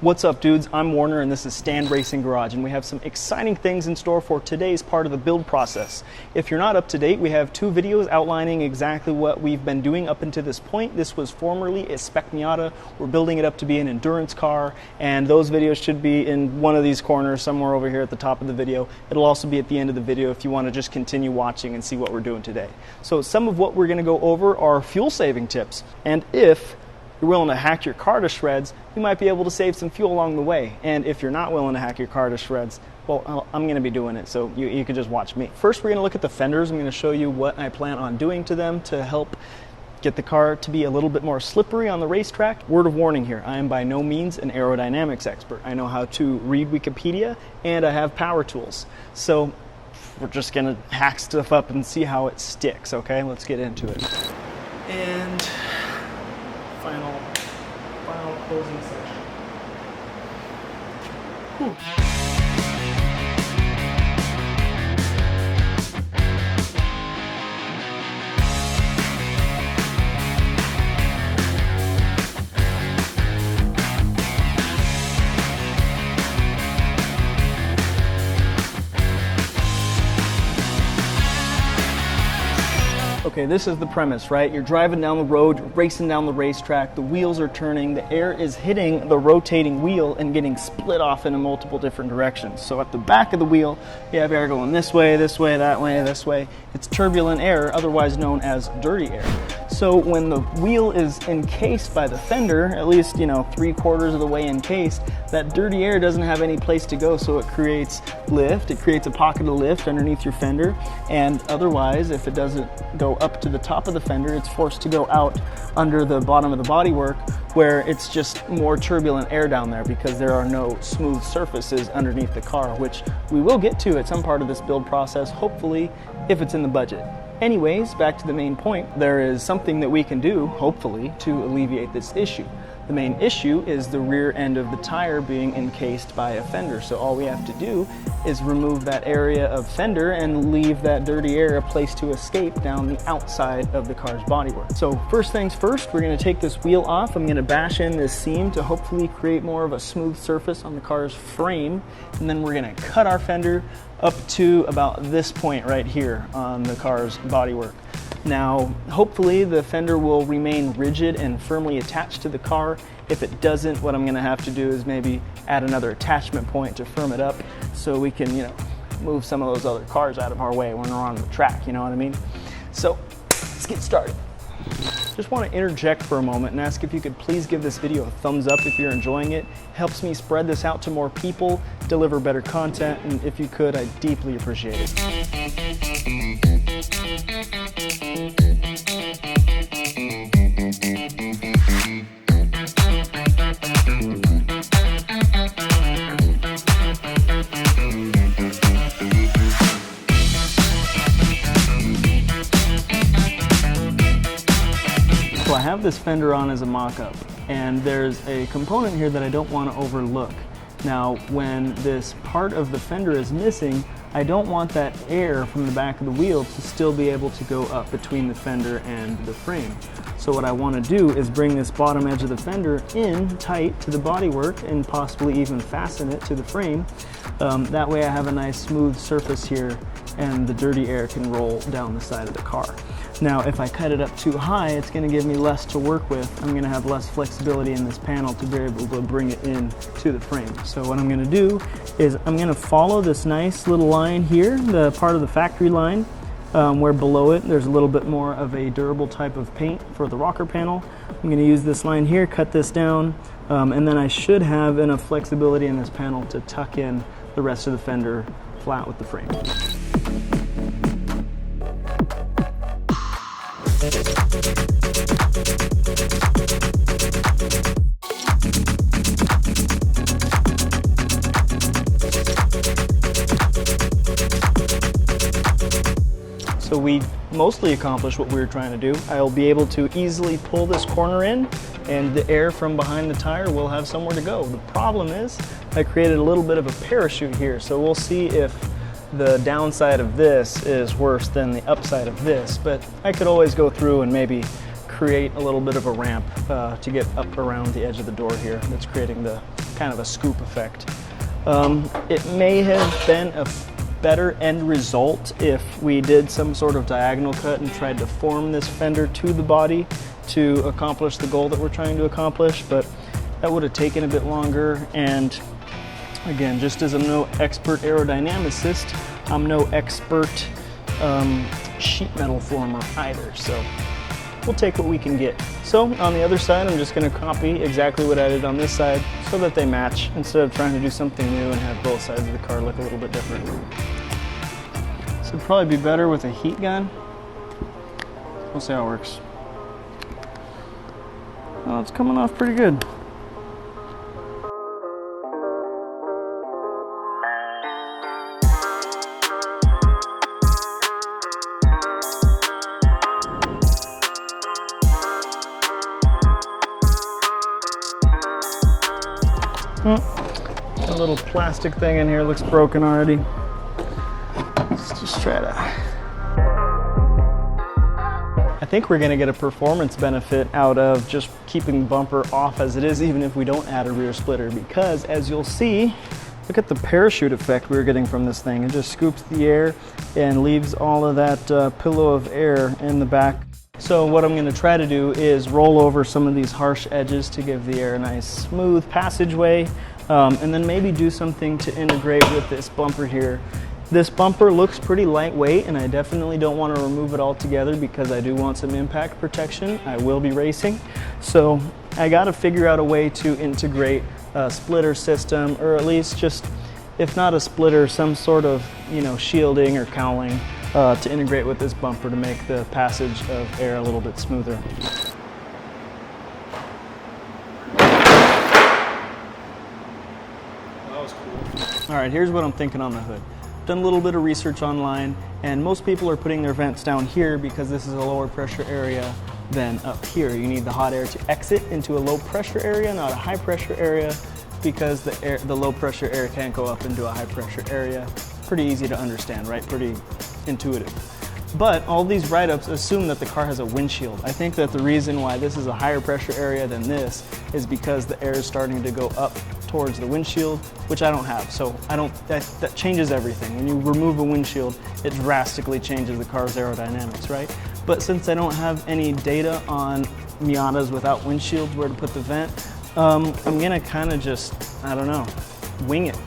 What's up, dudes? I'm Warner and this is Stand Racing Garage, and we have some exciting things in store for today's part of the build process. If you're not up to date, we have 2 videos outlining exactly what we've been doing up until this point. This was formerly a spec Miata. We're building it up to be an endurance car, and those videos should be in one of these corners somewhere over here at the top of the video. It'll also be at the end of the video if you want to just continue watching and see what we're doing today. So some of what we're going to go over are fuel saving tips, and if you're willing to hack your car to shreds, you might be able to save some fuel along the way. And if you're not willing to hack your car to shreds, well, I'm going to be doing it, so you can just watch me. First, we're going to look at the fenders. I'm going to show you what I plan on doing to them to help get the car to be a little bit more slippery on the racetrack. Word of warning here, I am by no means an aerodynamics expert. I know how to read Wikipedia, and I have power tools. So we're just going to hack stuff up and see how it sticks, okay? Let's get into it. And final closing section. Whew. Okay, this is the premise, right? You're driving down the road, you're racing down the racetrack, the wheels are turning, the air is hitting the rotating wheel and getting split off into multiple different directions. So at the back of the wheel, you have air going this way, that way, this way. It's turbulent air, otherwise known as dirty air. So when the wheel is encased by the fender, at least, 3/4 of the way encased, that dirty air doesn't have any place to go, so it creates lift, it creates a pocket of lift underneath your fender, and otherwise, if it doesn't go up to the top of the fender, it's forced to go out under the bottom of the bodywork, where it's just more turbulent air down there because there are no smooth surfaces underneath the car, which we will get to at some part of this build process, hopefully, if it's in the budget. Anyways, back to the main point, there is something that we can do, hopefully, to alleviate this issue. The main issue is the rear end of the tire being encased by a fender. So all we have to do is remove that area of fender and leave that dirty air a place to escape down the outside of the car's bodywork. So first things first, we're going to take this wheel off. I'm going to bash in this seam to hopefully create more of a smooth surface on the car's frame. And then we're going to cut our fender up to about this point right here on the car's bodywork. Now, hopefully the fender will remain rigid and firmly attached to the car. If it doesn't, what I'm gonna have to do is maybe add another attachment point to firm it up so we can, move some of those other cars out of our way when we're on the track, you know what I mean? So, let's get started. Just want to interject for a moment and ask if you could please give this video a thumbs up if you're enjoying it. It helps me spread this out to more people, deliver better content, and if you could, I'd deeply appreciate it. So I have this fender on as a mock-up, and there's a component here that I don't want to overlook. Now, when this part of the fender is missing, I don't want that air from the back of the wheel to still be able to go up between the fender and the frame. So what I want to do is bring this bottom edge of the fender in tight to the bodywork and possibly even fasten it to the frame. That way I have a nice smooth surface here and the dirty air can roll down the side of the car. Now, if I cut it up too high, it's going to give me less to work with. I'm going to have less flexibility in this panel to be able to bring it in to the frame. So what I'm going to do is I'm going to follow this nice little line here, the part of the factory line, where below it there's a little bit more of a durable type of paint for the rocker panel. I'm going to use this line here, cut this down, and then I should have enough flexibility in this panel to tuck in the rest of the fender flat with the frame. So we mostly accomplished what we were trying to do. I'll be able to easily pull this corner in and the air from behind the tire will have somewhere to go. The problem is I created a little bit of a parachute here, so we'll see if the downside of this is worse than the upside of this, but I could always go through and maybe create a little bit of a ramp to get up around the edge of the door here. That's creating the kind of a scoop effect. It may have been a better end result if we did some sort of diagonal cut and tried to form this fender to the body to accomplish the goal that we're trying to accomplish, but that would have taken a bit longer. And again, just as I'm no expert aerodynamicist, I'm no expert sheet metal former either, so we'll take what we can get. So on the other side, I'm just going to copy exactly what I did on this side so that they match, instead of trying to do something new and have both sides of the car look a little bit different. This would probably be better with a heat gun. We'll see how it works. Oh, it's coming off pretty good. A little plastic thing in here looks broken already. Let's just try to... I think we're going to get a performance benefit out of just keeping the bumper off as it is, even if we don't add a rear splitter, because as you'll see, look at the parachute effect we're getting from this thing. It just scoops the air and leaves all of that pillow of air in the back. So what I'm going to try to do is roll over some of these harsh edges to give the air a nice smooth passageway, and then maybe do something to integrate with this bumper here. This bumper looks pretty lightweight, and I definitely don't want to remove it altogether because I do want some impact protection. I will be racing, so I got to figure out a way to integrate a splitter system, or at least just, if not a splitter, some sort of, you know, shielding or cowling to integrate with this bumper to make the passage of air a little bit smoother. That was cool. All right, here's what I'm thinking on the hood. Done a little bit of research online, and most people are putting their vents down here because this is a lower pressure area than up here. You need the hot air to exit into a low pressure area, not a high pressure area, because the low pressure air can't go up into a high pressure area. Pretty easy to understand, right? Pretty intuitive. But all these write-ups assume that the car has a windshield. I think that the reason why this is a higher pressure area than this is because the air is starting to go up towards the windshield, which I don't have. So that changes everything. When you remove a windshield, it drastically changes the car's aerodynamics, right? But since I don't have any data on Miatas without windshields, where to put the vent, I'm gonna kind of just, I don't know, wing it.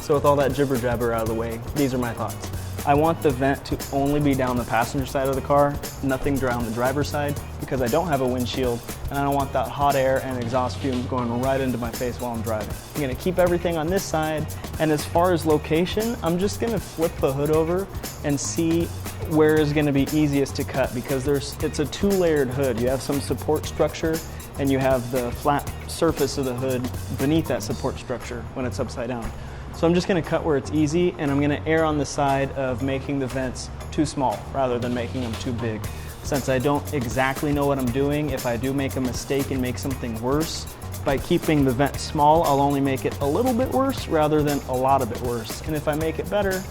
So with all that jibber jabber out of the way, these are my thoughts. I want the vent to only be down the passenger side of the car, nothing down the driver's side, because I don't have a windshield, and I don't want that hot air and exhaust fumes going right into my face while I'm driving. I'm gonna keep everything on this side, and as far as location, I'm just gonna flip the hood over and see where is gonna be easiest to cut, because it's a two-layered hood. You have some support structure, and you have the flat surface of the hood beneath that support structure when it's upside down. So I'm just going to cut where it's easy, and I'm going to err on the side of making the vents too small rather than making them too big. Since I don't exactly know what I'm doing, if I do make a mistake and make something worse, by keeping the vent small, I'll only make it a little bit worse rather than a lot of it worse. And if I make it better,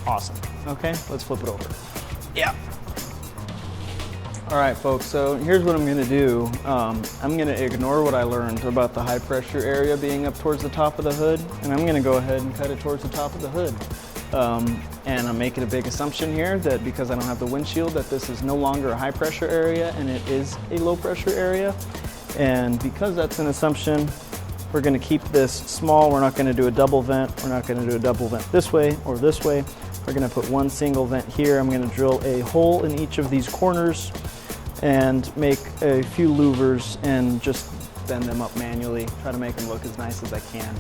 awesome. Okay, let's flip it over. Yeah. All right, folks, so here's what I'm gonna do. I'm gonna ignore what I learned about the high pressure area being up towards the top of the hood, and I'm gonna go ahead and cut it towards the top of the hood. And I'm making a big assumption here that because I don't have the windshield, that this is no longer a high pressure area and it is a low pressure area. And because that's an assumption, we're gonna keep this small. We're not gonna do a double vent. We're not gonna do a double vent this way or this way. We're gonna put one single vent here. I'm gonna drill a hole in each of these corners and make a few louvers and just bend them up manually. Try to make them look as nice as I can.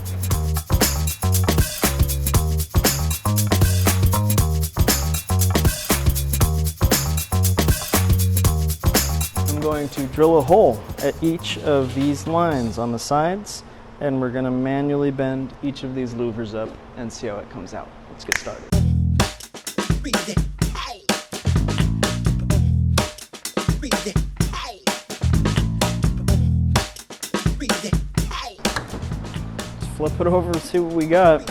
I'm going to drill a hole at each of these lines on the sides, and we're gonna manually bend each of these louvers up and see how it comes out. Let's get started. Flip it over and see what we got.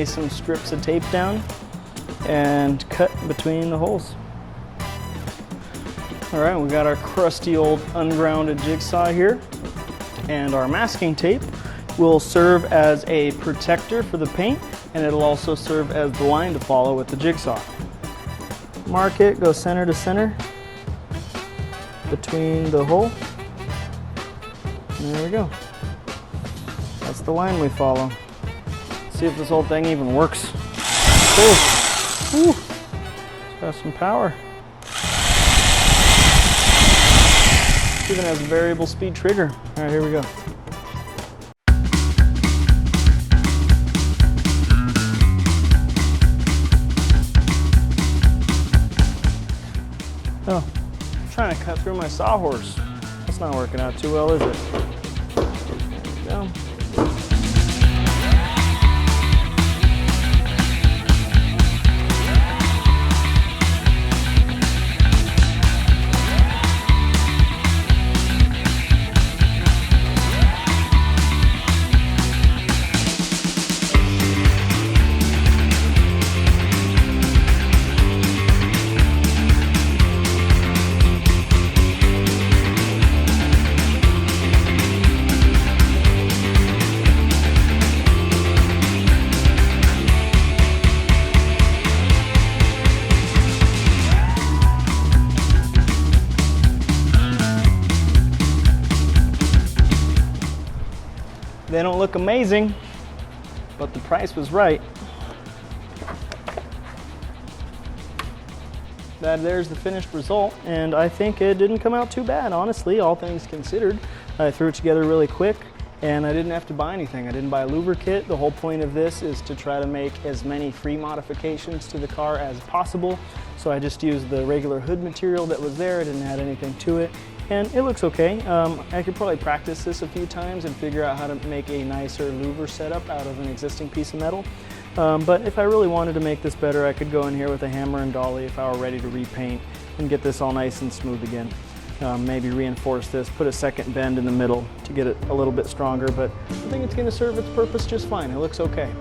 lay some strips of tape down and cut between the holes. All right, we got our crusty old ungrounded jigsaw here, and our masking tape will serve as a protector for the paint, and it'll also serve as the line to follow with the jigsaw. Mark it, go center to center between the hole. And there we go. That's the line we follow. Let's see if this whole thing even works. Cool. Woo. It's got some power. It even has a variable speed trigger. All right, here we go. Oh, I'm trying to cut through my sawhorse. That's not working out too well, is it? There we go. They don't look amazing, but the price was right. There's the finished result, and I think it didn't come out too bad, honestly, all things considered. I threw it together really quick, and I didn't have to buy anything. I didn't buy a louver kit. The whole point of this is to try to make as many free modifications to the car as possible. So I just used the regular hood material that was there. I didn't add anything to it, and it looks okay. I could probably practice this a few times and figure out how to make a nicer louver setup out of an existing piece of metal. But if I really wanted to make this better, I could go in here with a hammer and dolly if I were ready to repaint and get this all nice and smooth again. Maybe reinforce this, put a second bend in the middle to get it a little bit stronger, but I think it's going to serve its purpose just fine. It looks okay.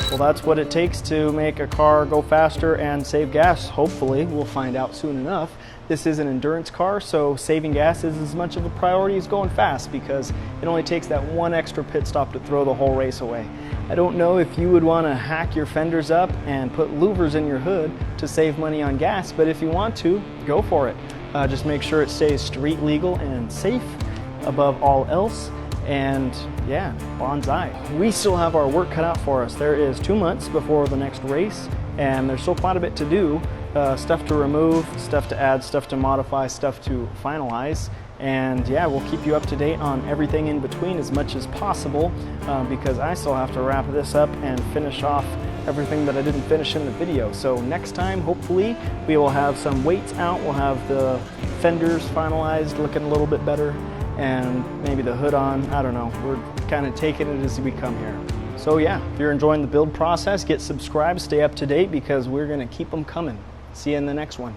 Well, that's what it takes to make a car go faster and save gas, hopefully. We'll find out soon enough. This is an endurance car, so saving gas is as much of a priority as going fast because it only takes that one extra pit stop to throw the whole race away. I don't know if you would want to hack your fenders up and put louvers in your hood to save money on gas, but if you want to, go for it. Just make sure it stays street legal and safe above all else. And yeah, bonsai. We still have our work cut out for us. There is 2 months before the next race, and there's still quite a bit to do. Stuff to remove, stuff to add, stuff to modify, stuff to finalize. And yeah, we'll keep you up to date on everything in between as much as possible because I still have to wrap this up and finish off everything that I didn't finish in the video. So next time, hopefully, we will have some weights out. We'll have the fenders finalized, looking a little bit better, and maybe the hood on. I don't know. We're kind of taking it as we come here. So yeah, if you're enjoying the build process, get subscribed, stay up to date because we're going to keep them coming. See you in the next one.